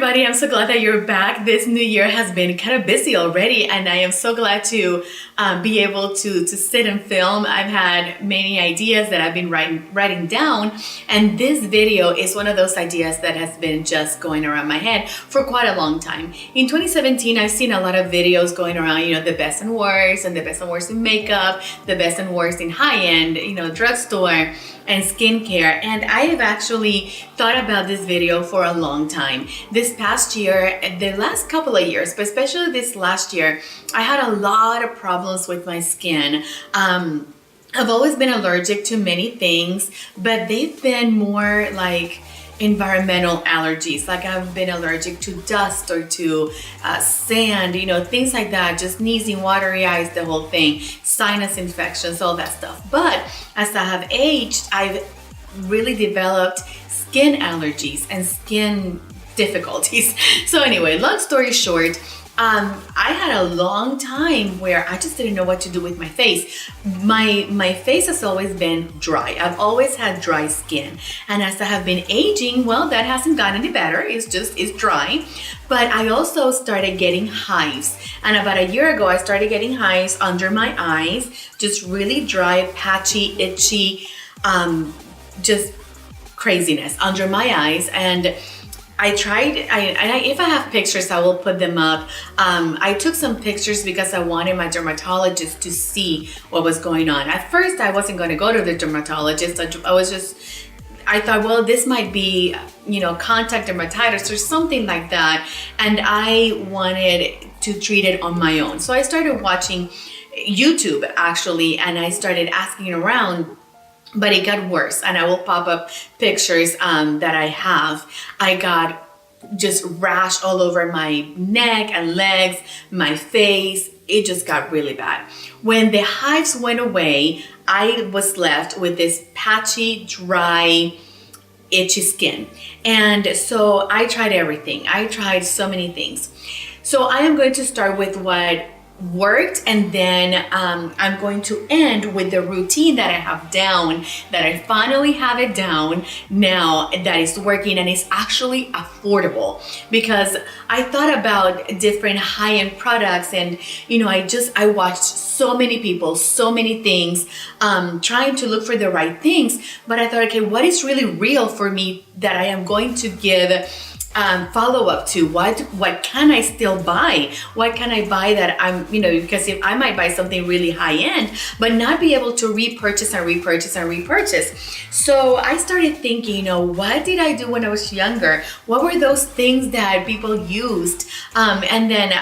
everybody, I'm so glad that you're back. This new year has been kind of busy already, and I am so glad to be able to sit and film. I've had many ideas that I've been writing down, and this video is one of those ideas that has been just going around my head for quite a long time. In 2017, I've seen a lot of videos going around, the best and worst, and the best and worst in makeup, the best and worst in high-end, drugstore and skincare, and I have actually thought about this video for a long time. This past year, the last couple of years, but especially this last year, I had a lot of problems with my skin. I've always been allergic to many things, but they've been more like environmental allergies. Like I've been allergic to dust or to sand, things like that, just sneezing, watery eyes, the whole thing, sinus infections, all that stuff. But as I have aged, I've really developed skin allergies and skin difficulties. So anyway, long story short, I had a long time where I just didn't know what to do with my face. My face has always been dry. I've always had dry skin. And as I have been aging, well, that hasn't gotten any better. It's dry. But I also started getting hives. And about a year ago, I started getting hives under my eyes, just really dry, patchy, itchy, just craziness under my eyes. And I tried, if I have pictures, I will put them up. I took some pictures because I wanted my dermatologist to see what was going on. At first, I wasn't going to go to the dermatologist. I thought, well, this might be, contact dermatitis or something like that. And I wanted to treat it on my own. So I started watching YouTube actually, and I started asking around. But it got worse, and I will pop up pictures that I have. I got just rash all over my neck and legs, my face. It just got really bad. When the hives went away, I was left with this patchy, dry, itchy skin. And so I tried everything. I tried so many things. So I am going to start with what worked, and then I'm going to end with the routine that I have down, that I finally have it down now, that is working and is actually affordable, because I thought about different high-end products, and I watched so many people, so many things, trying to look for the right things, but I thought, okay, what is really real for me that I am going to give follow up to? What can I still buy? What can I buy that I'm, because if I might buy something really high end, but not be able to repurchase. So I started thinking, what did I do when I was younger? What were those things that people used? And then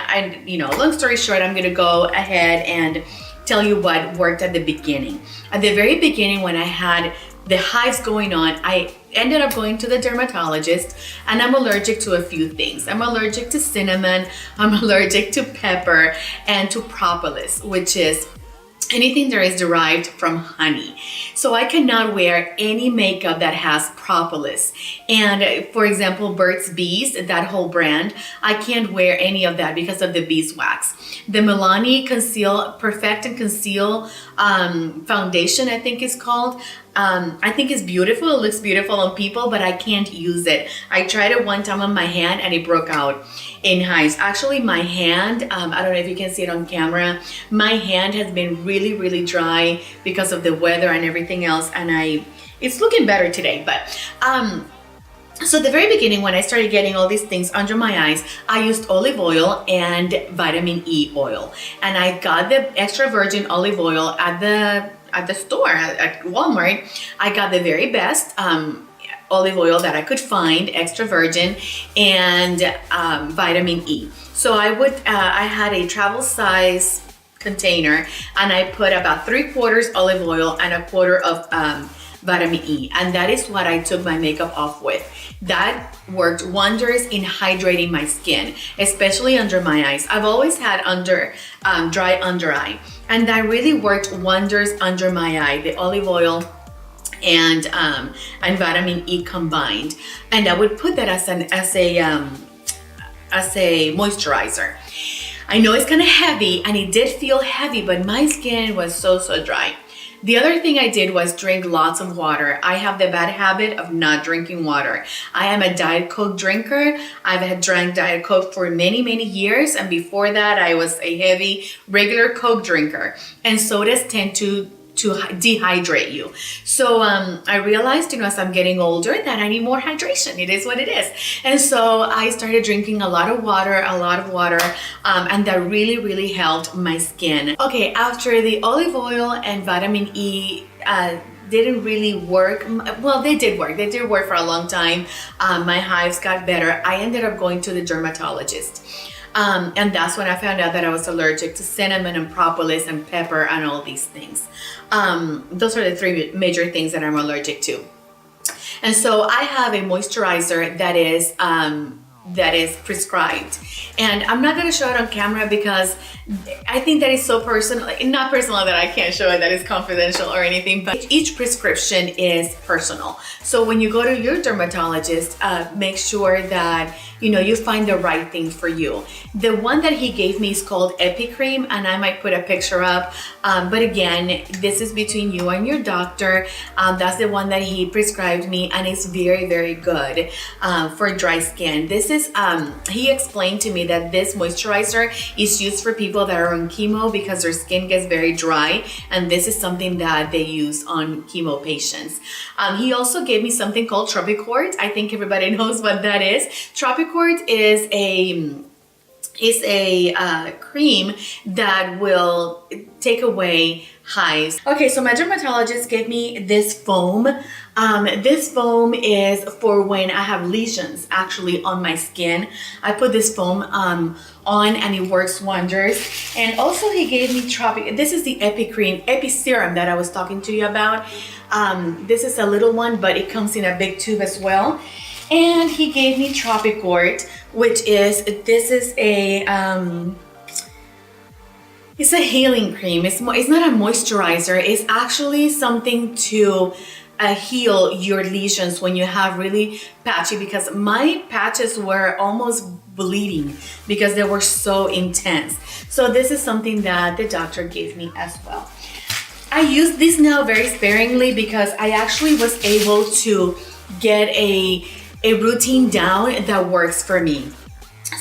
long story short, I'm going to go ahead and tell you what worked at the beginning. At the very beginning, when I had the hives going on, I ended up going to the dermatologist, and I'm allergic to a few things. I'm allergic to cinnamon, I'm allergic to pepper, and to propolis, which is anything that is derived from honey. So I cannot wear any makeup that has propolis. And for example, Burt's Bees, that whole brand, I can't wear any of that because of the beeswax. The Milani Perfect and Conceal foundation, I think is called. I think it's beautiful. It looks beautiful on people, but I can't use it. I tried it one time on my hand and it broke out in hives. Actually, my hand, I don't know if you can see it on camera, my hand has been really, really dry because of the weather and everything else, and it's looking better today. But so at the very beginning, when I started getting all these things under my eyes, I used olive oil and vitamin E oil, and I got the extra virgin olive oil at the store at Walmart. I got the very best olive oil that I could find, extra virgin, and vitamin E. So I had a travel size container, and I put about 3/4 olive oil and 1/4 of vitamin E, and that is what I took my makeup off with. That worked wonders in hydrating my skin, especially under my eyes. I've always had dry under eye, and that really worked wonders under my eye, the olive oil and vitamin E combined. And I would put that as a moisturizer. I know it's kind of heavy, and it did feel heavy, but my skin was so dry. The other thing I did was drink lots of water. I have the bad habit of not drinking water. I am a Diet Coke drinker. I've had drank Diet Coke for many, many years. And before that, I was a heavy regular Coke drinker. And sodas tend to dehydrate you. So I realized, as I'm getting older, that I need more hydration. It is what it is. And so I started drinking a lot of water, and that really, really helped my skin. Okay, after the olive oil and vitamin E didn't really work. Well, they did work. They did work for a long time. My hives got better. I ended up going to the dermatologist. And that's when I found out that I was allergic to cinnamon and propolis and pepper and all these things. Those are the three major things that I'm allergic to. And so I have a moisturizer that is prescribed. And I'm not going to show it on camera because I think that is so personal, not personal that I can't show it, that is confidential or anything, but each prescription is personal. So when you go to your dermatologist, make sure that you find the right thing for you. The one that he gave me is called Epicream, and I might put a picture up. But again, this is between you and your doctor. That's the one that he prescribed me, and it's very, very good for dry skin. This is, he explained to me that this moisturizer is used for people that are on chemo because their skin gets very dry, and this is something that they use on chemo patients. He also gave me something called Tropicort. I think everybody knows what that is. Tropicort is a cream that will take away hives. Okay, so my dermatologist gave me this foam. This foam is for when I have lesions actually on my skin. I put this foam on and it works wonders. And also he gave me this is the Epi Serum that I was talking to you about. This is a little one, but it comes in a big tube as well. And he gave me Tropicort, which is, it's a healing cream. It's not a moisturizer. It's actually something to heal your lesions when you have really patchy, because my patches were almost bleeding because they were so intense. So this is something that the doctor gave me as well. I use this now very sparingly because I actually was able to get a routine down that works for me.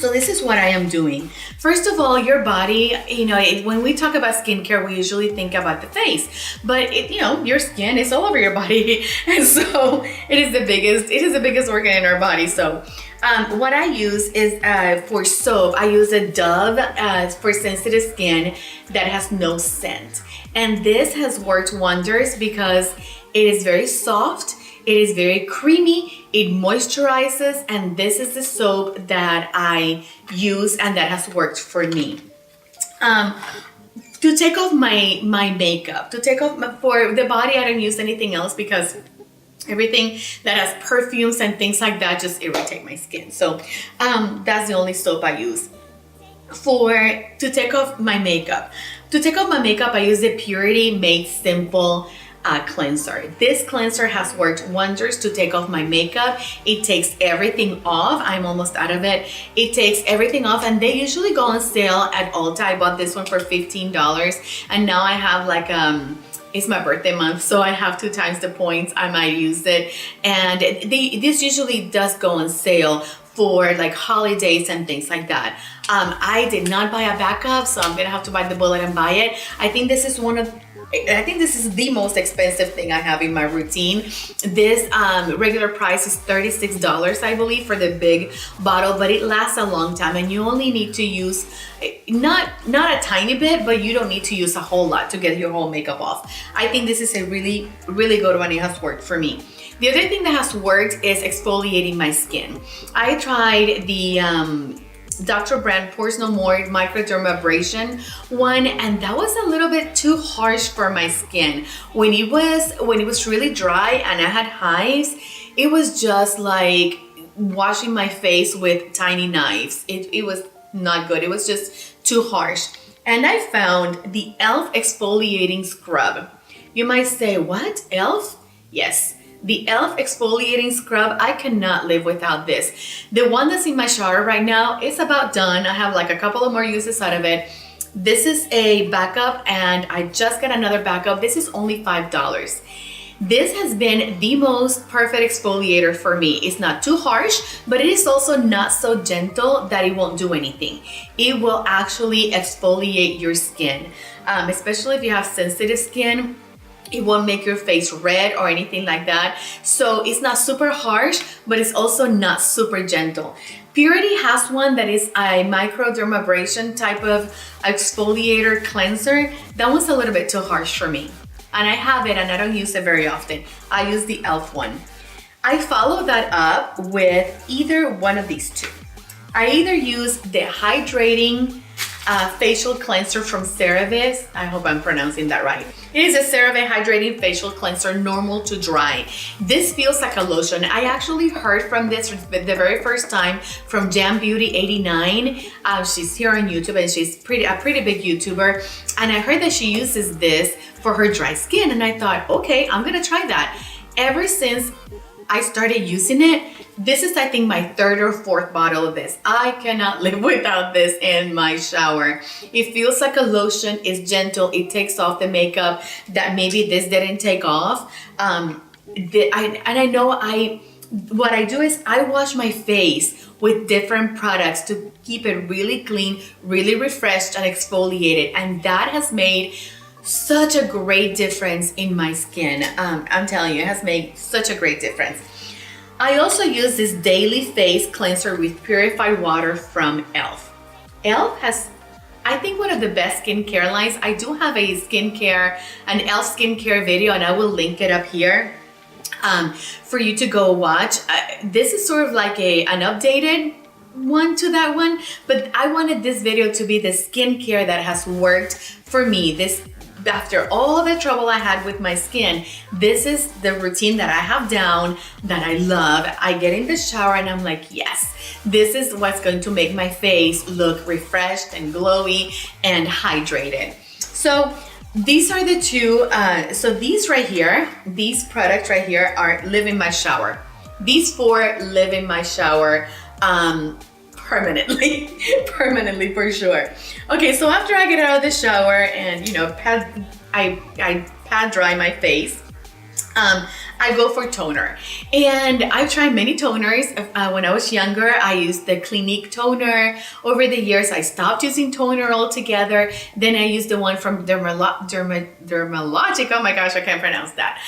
So this is what I am doing. First of all, your body, when we talk about skincare, we usually think about the face, but your skin is all over your body. And so it is the biggest organ in our body. So what I use is for soap, I use a Dove for sensitive skin that has no scent. And this has worked wonders because it is very soft. It is very creamy, it moisturizes, and this is the soap that I use and that has worked for me. To take off my makeup, for the body, I don't use anything else because everything that has perfumes and things like that just irritate my skin. So that's the only soap I use. To take off my makeup, I use the Purity Made Simple cleanser. This cleanser has worked wonders to take off my makeup. It takes everything off. I'm almost out of it. It takes everything off, and they usually go on sale at Ulta. I bought this one for $15, and now I have it's my birthday month, so I have 2 times the points. I might use it, and this usually does go on sale for holidays and things like that. I did not buy a backup, so I'm gonna have to bite the bullet and buy it. I think this is the most expensive thing I have in my routine. This regular price is $36, I believe, for the big bottle, but it lasts a long time, and you only need to use not a tiny bit, but you don't need to use a whole lot to get your whole makeup off. I think this is a really, really good one. It has worked for me. The other thing that has worked is exfoliating my skin. I tried the Dr. Brand Pores No More Microdermabrasion one, and that was a little bit too harsh for my skin. When it was really dry and I had hives, it was just like washing my face with tiny knives. It was not good. It was just too harsh. And I found the e.l.f. exfoliating scrub. You might say, what? e.l.f.? Yes. The e.l.f. exfoliating scrub, I cannot live without this. The one that's in my shower right now is about done. I have a couple of more uses out of it. This is a backup, and I just got another backup. This is only $5. This has been the most perfect exfoliator for me. It's not too harsh, but it is also not so gentle that it won't do anything. It will actually exfoliate your skin, especially if you have sensitive skin. It won't make your face red or anything like that. So it's not super harsh, but it's also not super gentle. Purity has one that is a microdermabrasion type of exfoliator cleanser. That one's a little bit too harsh for me. And I have it and I don't use it very often. I use the e.l.f. one. I follow that up with either one of these two. I either use the hydrating facial cleanser from CeraVe. I hope I'm pronouncing that right. It is a CeraVe hydrating facial cleanser, normal to dry. This feels like a lotion. I actually heard from this the very first time from Jam Beauty 89. She's here on YouTube and she's a pretty big YouTuber. And I heard that she uses this for her dry skin. And I thought, okay, I'm gonna try that. Ever since I started using it, this is, I think, my third or fourth bottle of this. I cannot live without this in my shower. It feels like a lotion, it's gentle, it takes off the makeup that maybe this didn't take off. What I do is I wash my face with different products to keep it really clean, really refreshed and exfoliated. And that has made such a great difference in my skin. I'm telling you, it has made such a great difference. I also use this daily face cleanser with purified water from e.l.f. e.l.f. has, I think, one of the best skincare lines. I do have an e.l.f. skincare video, and I will link it up here for you to go watch. This is sort of like an updated one to that one, but I wanted this video to be the skincare that has worked for me. After all the trouble I had with my skin, this is the routine that I have down that I love. I get in the shower and I'm like, yes, this is what's going to make my face look refreshed and glowy and hydrated. So these are the two, so these right here, these products right here live in my shower. These four live in my shower permanently for sure. Okay, so after I get out of the shower and I pad dry my face, I go for toner. And I've tried many toners. When I was younger, I used the Clinique toner. Over the years, I stopped using toner altogether. Then I used the one from Dermalogic. Oh my gosh, I can't pronounce that.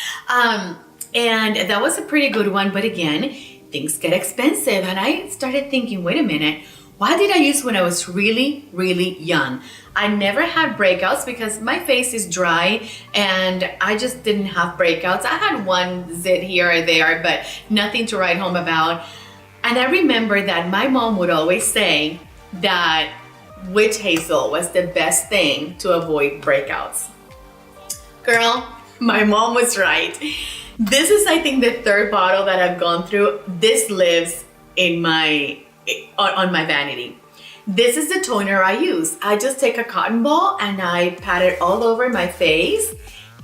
And that was a pretty good one, but again, things get expensive. And I started thinking, wait a minute, what did I use when I was really, really young? I never had breakouts because my face is dry and I just didn't have breakouts. I had one zit here or there, but nothing to write home about. And I remember that my mom would always say that witch hazel was the best thing to avoid breakouts. Girl, my mom was right. This is, I think, the third bottle that I've gone through. This lives in on my vanity. This is the toner I use. I just take a cotton ball and I pat it all over my face,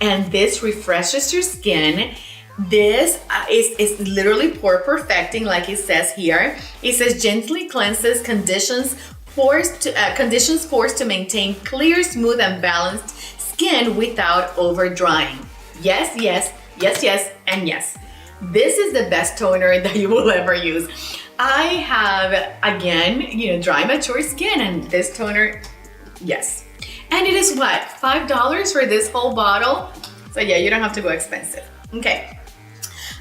and this refreshes your skin. This is literally pore perfecting, like it says here. It says gently cleanses, conditions pores to maintain clear, smooth, and balanced skin without over drying. Yes, yes, yes, yes, and yes. This is the best toner that you will ever use. I have, again, dry, mature skin, and this toner, yes. And it is what, $5 for this whole bottle? So yeah, you don't have to go expensive. Okay.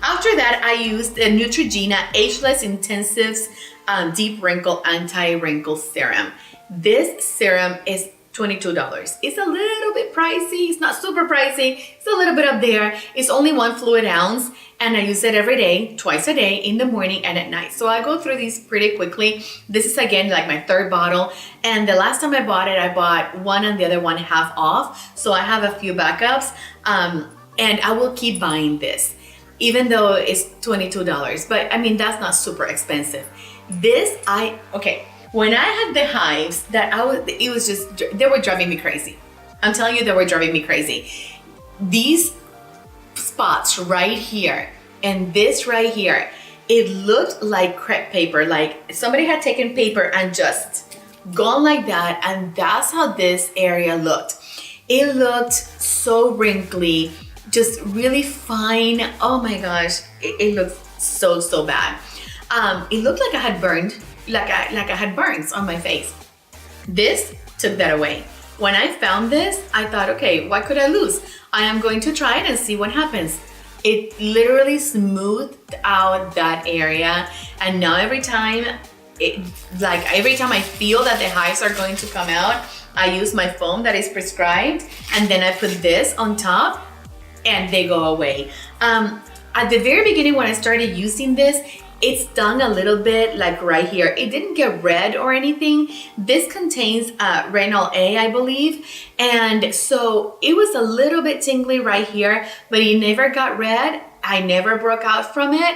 After that, I used the Neutrogena Ageless Intensives Deep Wrinkle Anti-Wrinkle Serum. This serum is $22. It's a little bit pricey. It's not super pricey. It's a little bit up there. It's only 1 fluid ounce, and I use it every day, twice a day, in the morning and at night. So I go through these pretty quickly. This is, again, like my third bottle. And the last time I bought it, I bought one and the other one half off. So I have a few backups, and I will keep buying this, even though it's $22. But I mean, that's not super expensive. When I had the hives, they were driving me crazy. I'm telling you, they were driving me crazy. These spots right here and this right here, it looked like crepe paper, like somebody had taken paper and just gone like that, and that's how this area looked. It looked so wrinkly, just really fine. Oh my gosh, it looked so bad. It looked like I had burned, like I had burns on my face. This took that away. When I found this, I thought, okay, what could I lose? I am going to try it and see what happens. It literally smoothed out that area, and now every time I feel that the hives are going to come out, I use my foam that is prescribed, and then I put this on top, and they go away. At the very beginning when I started using this, it stung a little bit, like right here. It didn't get red or anything. This contains retinol A, I believe. And so it was a little bit tingly right here, but it never got red. I never broke out from it.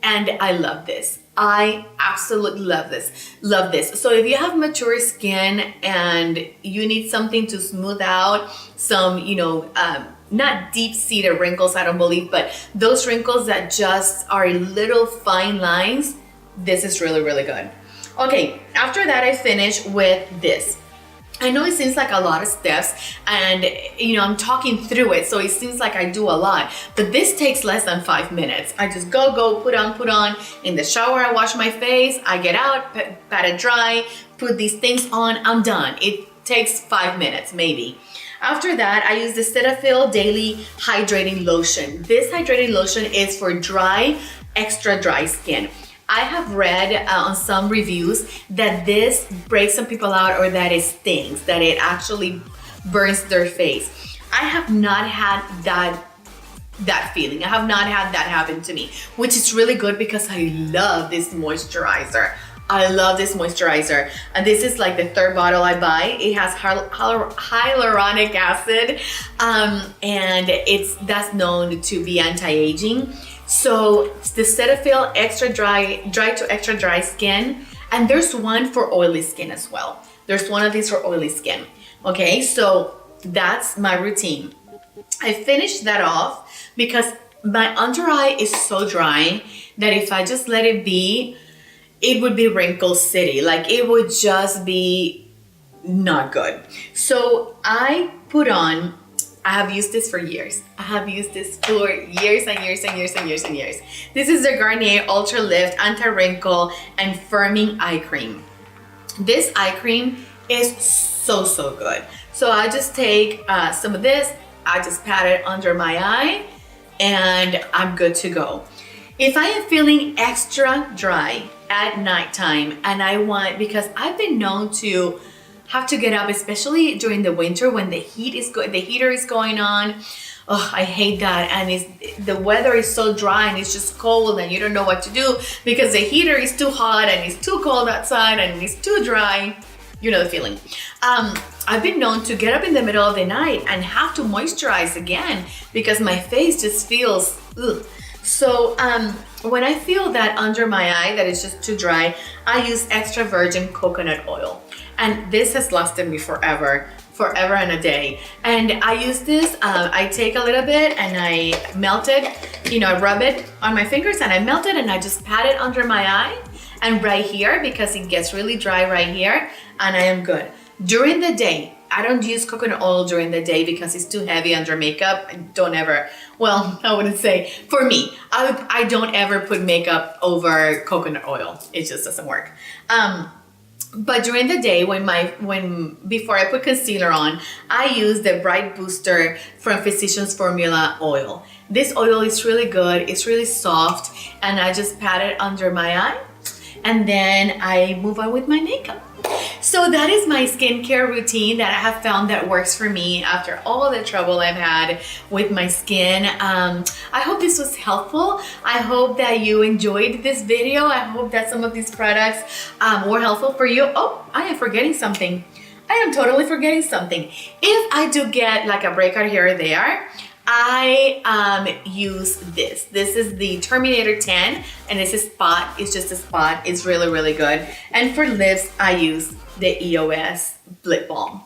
And I love this. I absolutely love this. Love this. So if you have mature skin and you need something to smooth out some, not deep-seated wrinkles, I don't believe, but those wrinkles that just are little fine lines, this is really, really good. Okay, after that I finish with this. I know it seems like a lot of steps, and I'm talking through it, so it seems like I do a lot, but this takes less than 5 minutes. I just go, put on. In the shower, I wash my face, I get out, pat it dry, put these things on, I'm done. It takes 5 minutes, maybe. After that, I use the Cetaphil Daily Hydrating Lotion. This hydrating lotion is for dry, extra dry skin. I have read on some reviews that this breaks some people out, or that it stings, that it actually burns their face. I have not had that feeling. I have not had that happen to me, which is really good because I love this moisturizer. I love this moisturizer. And this is like the third bottle I buy. It has hyaluronic acid, and that's known to be anti-aging. So it's the Cetaphil extra dry to extra dry skin. And there's one for oily skin as well. There's one of these for oily skin. Okay, so that's my routine. I finished that off because my under eye is so dry that if I just let it be, it would be wrinkle city. Like it would just be not good. So I put on, I have used this for years. I have used this for years and years and years and years and years. This is the Garnier Ultra Lift Anti-Wrinkle and Firming Eye Cream. This eye cream is so good. So I just take some of this, I just pat it under my eye, and I'm good to go. If I am feeling extra dry at nighttime, and because I've been known to have to get up, especially during the winter when the heater is going on. Oh, I hate that. And the weather is so dry and it's just cold and you don't know what to do because the heater is too hot and it's too cold outside and it's too dry. You know the feeling. I've been known to get up in the middle of the night and have to moisturize again because my face just feels ugh. So when I feel that under my eye that it's just too dry, I use extra virgin coconut oil. And this has lasted me forever and a day. And I use this, I take a little bit and I melt it, I rub it on my fingers and I melt it and I just pat it under my eye and right here because it gets really dry right here, and I am good. During the day, I don't use coconut oil during the day because it's too heavy under makeup. I wouldn't say, for me, I don't ever put makeup over coconut oil. It just doesn't work. But during the day, before I put concealer on, I use the Bright Booster from Physicians Formula oil. This oil is really good, it's really soft, and I just pat it under my eye, and then I move on with my makeup. So that is my skincare routine that I have found that works for me after all the trouble I've had with my skin. I hope this was helpful. I hope that you enjoyed this video. I hope that some of these products were helpful for you. Oh, I am forgetting something. I am totally forgetting something. If I do get like a breakout here or there, I use this. This is the Terminator 10, and it's a spot. It's just a spot. It's really, really good. And for lips, I use the EOS Lip Balm.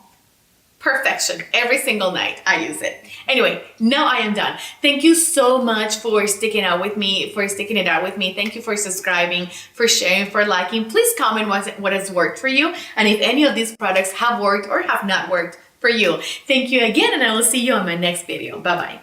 perfection. Every single night I use it. Anyway, now I am done. Thank you so much for sticking it out with me. Thank you for subscribing, for sharing, for liking. Please comment what has worked for you and if any of these products have worked or have not worked for you. Thank you again, and I will see you on my next video. Bye-bye.